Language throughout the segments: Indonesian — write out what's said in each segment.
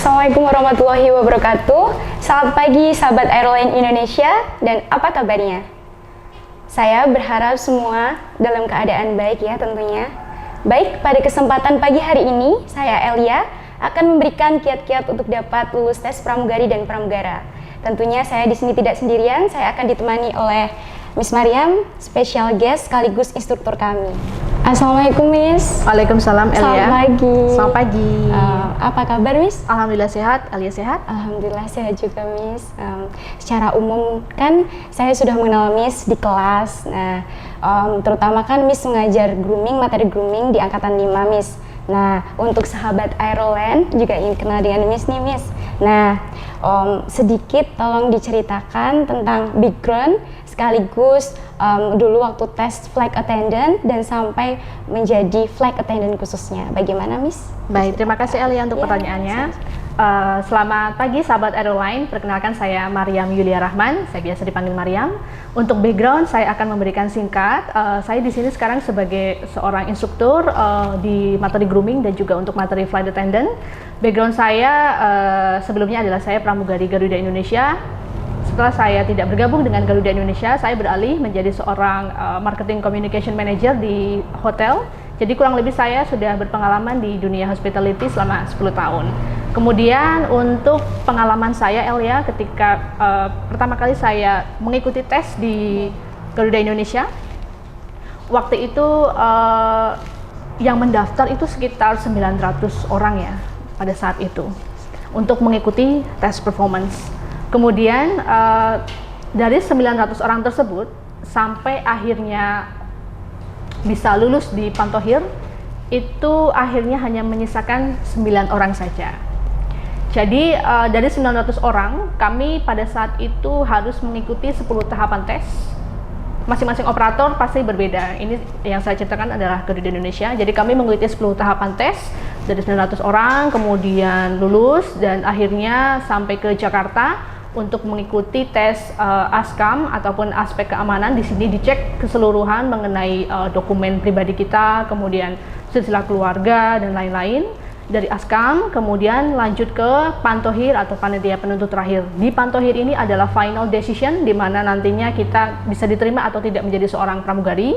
Assalamualaikum warahmatullahi wabarakatuh. Selamat pagi sahabat Airline Indonesia, dan apa kabarnya? Saya berharap semua dalam keadaan baik ya tentunya. Baik, pada kesempatan pagi hari ini, saya Elia akan memberikan kiat-kiat untuk dapat lulus tes pramugari dan pramugara. Tentunya saya di sini tidak sendirian, saya akan ditemani oleh Miss Mariam, special guest sekaligus instruktur kami. Assalamualaikum Miss. Waalaikumsalam Elia. Selamat pagi. Selamat pagi. Apa kabar Miss? Alhamdulillah sehat, Elia sehat? Alhamdulillah sehat juga Miss. Secara umum kan saya sudah mengenal Miss di kelas. Nah, terutama kan Miss mengajar grooming, materi grooming di angkatan 5 Miss. Nah, untuk sahabat Aeroland juga ingin kenal dengan Miss nih Miss. Nah, sedikit tolong diceritakan tentang background sekaligus dulu waktu tes flight attendant dan sampai menjadi flight attendant khususnya. Bagaimana Miss? Baik, terima kasih Elia untuk pertanyaannya. Selamat pagi sahabat Aeroline, perkenalkan saya Mariam Yulia Rahman, saya biasa dipanggil Mariam. Untuk background saya akan memberikan singkat. Saya di sini sekarang sebagai seorang instruktur di materi grooming dan juga untuk materi flight attendant. Background saya sebelumnya adalah saya pramugari Garuda Indonesia. Setelah saya tidak bergabung dengan Garuda Indonesia, saya beralih menjadi seorang marketing communication manager di hotel. Jadi kurang lebih saya sudah berpengalaman di dunia hospitality selama 10 tahun. Kemudian untuk pengalaman saya Elia ketika pertama kali saya mengikuti tes di Garuda Indonesia, waktu itu yang mendaftar itu sekitar 900 orang ya pada saat itu untuk mengikuti tes performance. Kemudian dari 900 orang tersebut sampai akhirnya bisa lulus di Pantohir itu akhirnya hanya menyisakan 9 orang saja. Jadi dari 900 orang kami pada saat itu harus mengikuti 10 tahapan tes. Masing-masing operator pasti berbeda. Ini yang saya ceritakan adalah Garuda Indonesia. Jadi kami mengikuti 10 tahapan tes dari 900 orang, kemudian lulus dan akhirnya sampai ke Jakarta untuk mengikuti tes ASKAM ataupun aspek keamanan. Di sini dicek keseluruhan mengenai dokumen pribadi kita, kemudian silsilah keluarga dan lain-lain. Dari ASKAM kemudian lanjut ke Pantohir atau panitia penuntut terakhir. Di Pantohir ini adalah final decision di mana nantinya kita bisa diterima atau tidak menjadi seorang pramugari.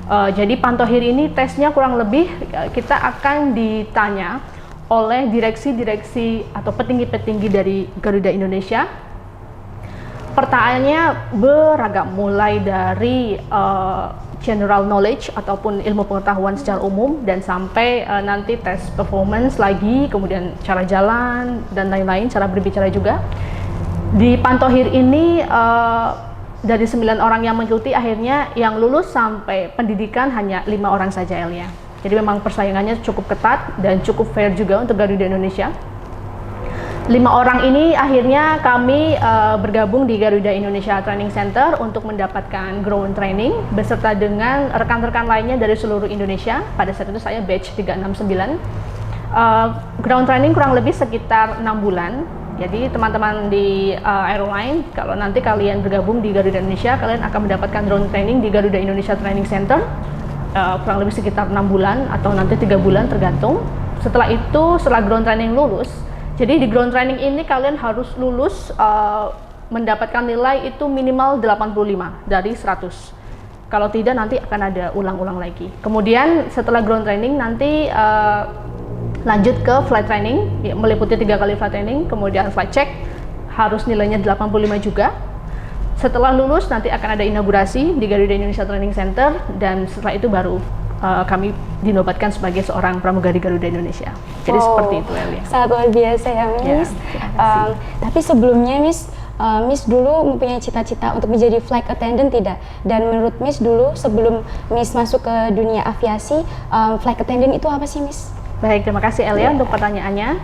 Jadi Pantohir ini tesnya kurang lebih kita akan ditanya oleh direksi-direksi atau petinggi-petinggi dari Garuda Indonesia. Pertanyaannya beragam, mulai dari general knowledge ataupun ilmu pengetahuan secara umum dan sampai nanti tes performance lagi, kemudian cara jalan dan lain-lain, cara berbicara juga. Di Pantohir ini dari 9 orang yang mengikuti akhirnya yang lulus sampai pendidikan hanya 5 orang saja Elia. Jadi memang persaingannya cukup ketat dan cukup fair juga untuk Garuda Indonesia. 5 orang ini akhirnya kami bergabung di Garuda Indonesia Training Center untuk mendapatkan ground training beserta dengan rekan-rekan lainnya dari seluruh Indonesia. Pada saat itu saya batch 369. Ground training kurang lebih sekitar 6 bulan. Jadi teman-teman di Airline, kalau nanti kalian bergabung di Garuda Indonesia, kalian akan mendapatkan ground training di Garuda Indonesia Training Center kurang lebih sekitar 6 bulan atau nanti 3 bulan tergantung. Setelah itu, setelah ground training lulus, jadi di ground training ini kalian harus lulus mendapatkan nilai itu minimal 85 dari 100. Kalau tidak nanti akan ada ulang-ulang lagi. Kemudian setelah ground training nanti lanjut ke flight training, meliputi 3 kali flight training, kemudian flight check harus nilainya 85 juga. Setelah lulus nanti akan ada inaugurasi di Garuda Indonesia Training Center dan setelah itu baru kami dinobatkan sebagai seorang pramugari Garuda Indonesia. Jadi seperti itu Elia. Sangat luar biasa ya Miss. Tapi sebelumnya Miss, Miss dulu mempunyai cita-cita untuk menjadi flight attendant tidak? Dan menurut Miss dulu sebelum Miss masuk ke dunia aviasi, flight attendant itu apa sih Miss? Baik, terima kasih Elia untuk pertanyaannya.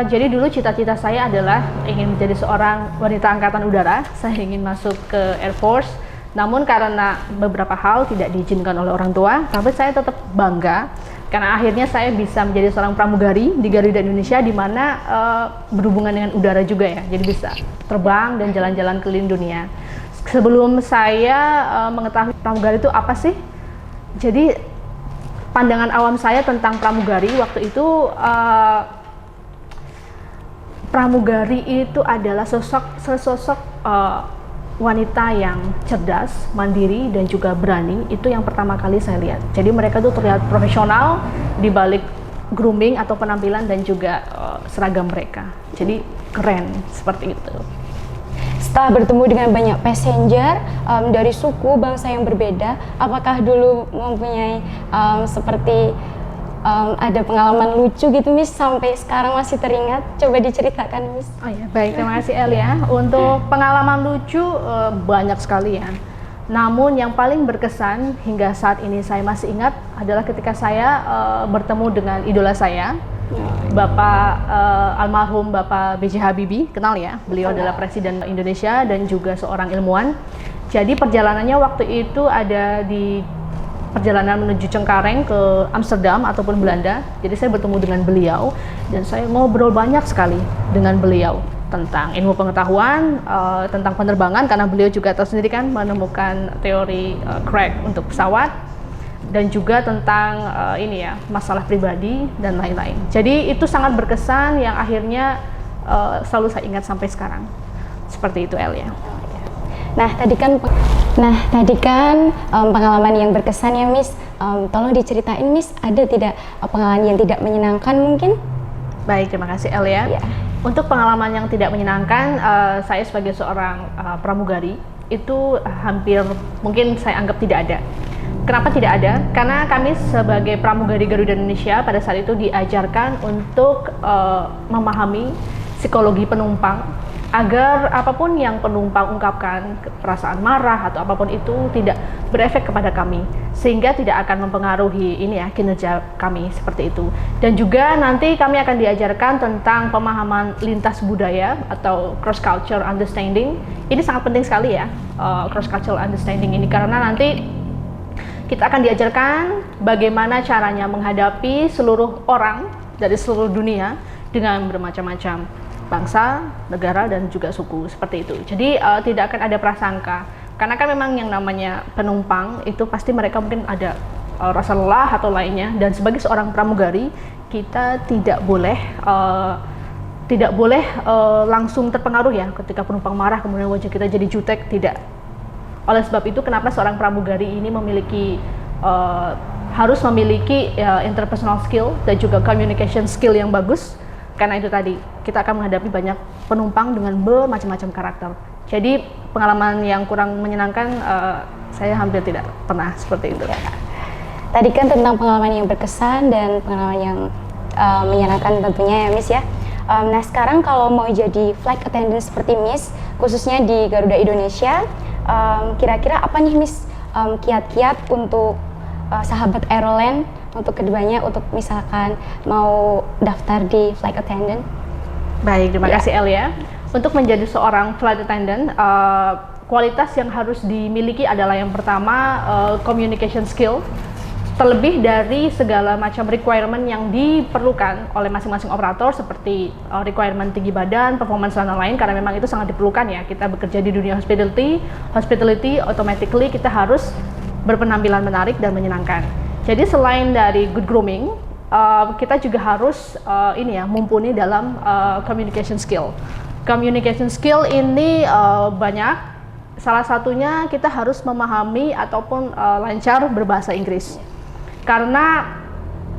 Jadi dulu cita-cita saya adalah ingin menjadi seorang wanita angkatan udara. Saya ingin masuk ke Air Force. Namun karena beberapa hal tidak diizinkan oleh orang tua, tapi saya tetap bangga karena akhirnya saya bisa menjadi seorang pramugari di Garuda Indonesia di mana berhubungan dengan udara juga ya. Jadi bisa terbang dan jalan-jalan keliling dunia. Sebelum saya mengetahui pramugari itu apa sih? Jadi pandangan awam saya tentang pramugari waktu itu pramugari itu adalah sesosok wanita yang cerdas, mandiri, dan juga berani. Itu yang pertama kali saya lihat. Jadi mereka tuh terlihat profesional di balik grooming atau penampilan dan juga seragam mereka. Jadi keren seperti itu. Setelah bertemu dengan banyak passenger dari suku bangsa yang berbeda, apakah dulu mempunyai seperti ada pengalaman lucu gitu Miss sampai sekarang masih teringat? Coba diceritakan Miss. Oh ya, baik, terima kasih El ya. Untuk pengalaman lucu banyak sekali ya. Namun yang paling berkesan hingga saat ini saya masih ingat adalah ketika saya bertemu dengan idola saya, Bapak almarhum Bapak B.J. Habibie, kenal ya? Beliau adalah Presiden Indonesia dan juga seorang ilmuwan. Jadi perjalanannya waktu itu ada di perjalanan menuju Cengkareng ke Amsterdam ataupun Belanda. Jadi saya bertemu dengan beliau dan saya ngobrol banyak sekali dengan beliau tentang ilmu pengetahuan, tentang penerbangan, karena beliau juga tahu sendiri kan menemukan teori crack untuk pesawat, dan juga tentang ini ya, masalah pribadi dan lain-lain. Jadi itu sangat berkesan yang akhirnya selalu saya ingat sampai sekarang. Seperti itu El ya. Nah tadi kan pengalaman yang berkesan ya Miss, tolong diceritain Miss, ada tidak pengalaman yang tidak menyenangkan mungkin? Baik, terima kasih El ya. Ya. Untuk pengalaman yang tidak menyenangkan, saya sebagai seorang pramugari itu hampir mungkin saya anggap tidak ada. Kenapa tidak ada? Karena kami sebagai pramugari Garuda Indonesia pada saat itu diajarkan untuk memahami psikologi penumpang, agar apapun yang penumpang ungkapkan, perasaan marah atau apapun itu tidak berefek kepada kami, sehingga tidak akan mempengaruhi ini ya, kinerja kami seperti itu. Dan juga nanti kami akan diajarkan tentang pemahaman lintas budaya atau cross culture understanding. Ini sangat penting sekali ya, cross cultural understanding ini, karena nanti kita akan diajarkan bagaimana caranya menghadapi seluruh orang dari seluruh dunia dengan bermacam-macam bangsa, negara, dan juga suku, seperti itu. Jadi tidak akan ada prasangka, karena kan memang yang namanya penumpang itu pasti mereka mungkin ada rasa lelah atau lainnya, dan sebagai seorang pramugari kita tidak boleh langsung terpengaruh ya ketika penumpang marah kemudian wajah kita jadi jutek, tidak. Oleh sebab itu kenapa seorang pramugari ini harus memiliki interpersonal skill dan juga communication skill yang bagus. Karena itu tadi, kita akan menghadapi banyak penumpang dengan bermacam-macam karakter. Jadi pengalaman yang kurang menyenangkan, saya hampir tidak pernah seperti itu. Ya. Tadi kan tentang pengalaman yang berkesan dan pengalaman yang menyenangkan tentunya ya Miss ya. Nah sekarang kalau mau jadi flight attendant seperti Miss, khususnya di Garuda Indonesia, kira-kira apa nih Miss kiat-kiat untuk sahabat Aeroland untuk kedepannya, untuk misalkan mau daftar di flight attendant? Baik, terima kasih El ya. Untuk menjadi seorang flight attendant, kualitas yang harus dimiliki adalah yang pertama communication skill, terlebih dari segala macam requirement yang diperlukan oleh masing-masing operator, seperti requirement tinggi badan, performance dan lain-lain, karena memang itu sangat diperlukan ya. Kita bekerja di dunia hospitality, automatically kita harus berpenampilan menarik dan menyenangkan. Jadi selain dari good grooming, kita juga harus mumpuni dalam communication skill. Communication skill ini banyak. Salah satunya kita harus memahami ataupun lancar berbahasa Inggris. Karena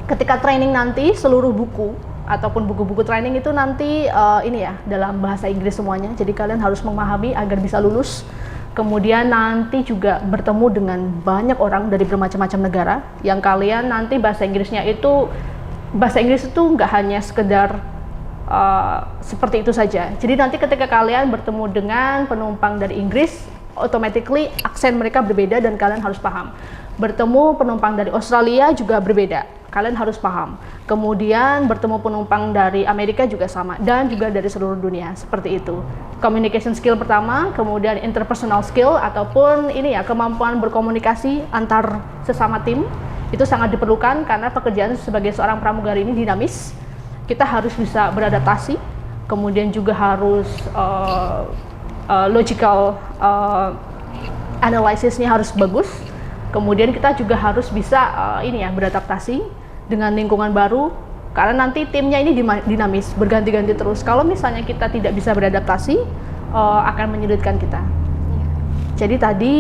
ketika training nanti seluruh buku ataupun buku-buku training itu nanti dalam bahasa Inggris semuanya. Jadi kalian harus memahami agar bisa lulus. Kemudian nanti juga bertemu dengan banyak orang dari bermacam-macam negara yang kalian nanti bahasa Inggris itu nggak hanya sekedar seperti itu saja. Jadi nanti ketika kalian bertemu dengan penumpang dari Inggris, automatically aksen mereka berbeda dan kalian harus paham. Bertemu penumpang dari Australia juga berbeda, kalian harus paham. Kemudian bertemu penumpang dari Amerika juga sama, dan juga dari seluruh dunia, seperti itu. Communication skill pertama, kemudian interpersonal skill ataupun kemampuan berkomunikasi antar sesama tim itu sangat diperlukan, karena pekerjaan sebagai seorang pramugari ini dinamis. Kita harus bisa beradaptasi, kemudian juga harus logical analisisnya harus bagus. Kemudian kita juga harus bisa beradaptasi dengan lingkungan baru, Karena nanti timnya ini dinamis, berganti-ganti terus. Kalau misalnya kita tidak bisa beradaptasi, akan menyulitkan kita. Jadi tadi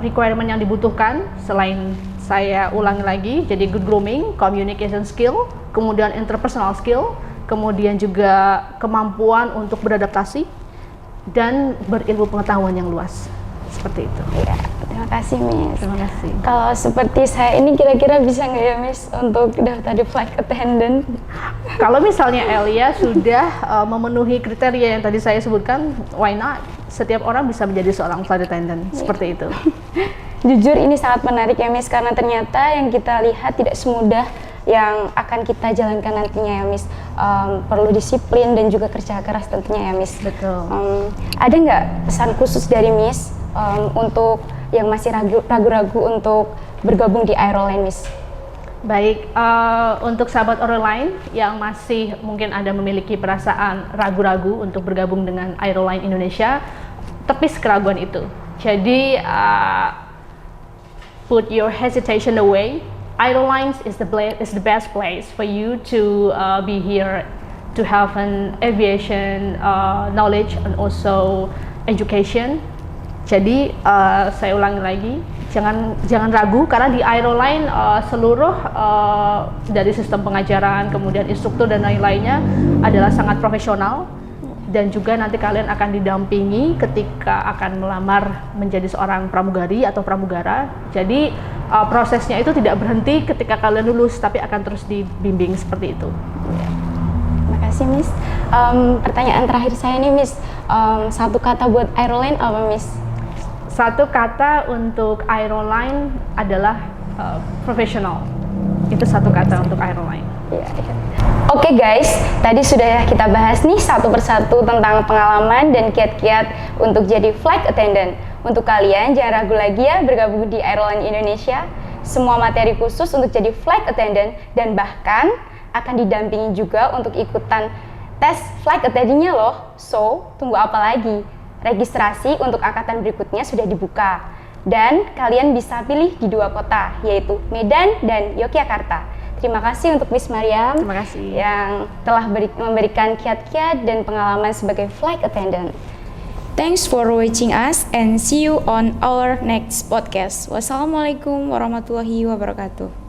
requirement yang dibutuhkan selain saya ulangi lagi, jadi good grooming, communication skill, kemudian interpersonal skill, kemudian juga kemampuan untuk beradaptasi dan berilmu pengetahuan yang luas. Seperti itu. Ya, terima kasih Miss. Terima kasih. Kalau seperti saya ini kira-kira bisa nggak ya Miss untuk daftar di flight attendant? Kalau misalnya Elia sudah memenuhi kriteria yang tadi saya sebutkan, why not? Setiap orang bisa menjadi seorang flight attendant, seperti itu. Jujur ini sangat menarik ya Miss, karena ternyata yang kita lihat tidak semudah yang akan kita jalankan nantinya ya Miss. Perlu disiplin dan juga kerja keras tentunya ya Miss. Betul. Ada nggak pesan khusus dari Miss untuk yang masih ragu-ragu untuk bergabung di Aeroline Miss? Baik, untuk sahabat Aeroline yang masih mungkin ada memiliki perasaan ragu-ragu untuk bergabung dengan Aeroline Indonesia, tepis keraguan itu. Jadi put your hesitation away. Aerolines is the best place for you to be here, to have an aviation knowledge and also education. Jadi saya ulangi lagi, jangan ragu, karena di Aeroline seluruh dari sistem pengajaran, kemudian instruktur dan lain-lainnya adalah sangat profesional, dan juga nanti kalian akan didampingi ketika akan melamar menjadi seorang pramugari atau pramugara. Jadi prosesnya itu tidak berhenti ketika kalian lulus, tapi akan terus dibimbing seperti itu. Terima kasih Miss. Pertanyaan terakhir saya nih Miss, satu kata buat Aeroline apa Miss? Satu kata untuk Aeroline adalah profesional. Itu satu kata untuk Aeroline. Ya. Oke guys, tadi sudah kita bahas nih satu persatu tentang pengalaman dan kiat-kiat untuk jadi flight attendant. Untuk kalian jangan ragu lagi ya bergabung di Aeroline Indonesia. Semua materi khusus untuk jadi flight attendant dan bahkan akan didampingi juga untuk ikutan tes flight attendant-nya loh. So, tunggu apa lagi? Registrasi untuk angkatan berikutnya sudah dibuka. Dan kalian bisa pilih di 2 kota, yaitu Medan dan Yogyakarta. Terima kasih untuk Miss Mariam. Terima kasih. Yang telah memberikan kiat-kiat dan pengalaman sebagai flight attendant. Thanks for watching us and see you on our next podcast. Wassalamualaikum warahmatullahi wabarakatuh.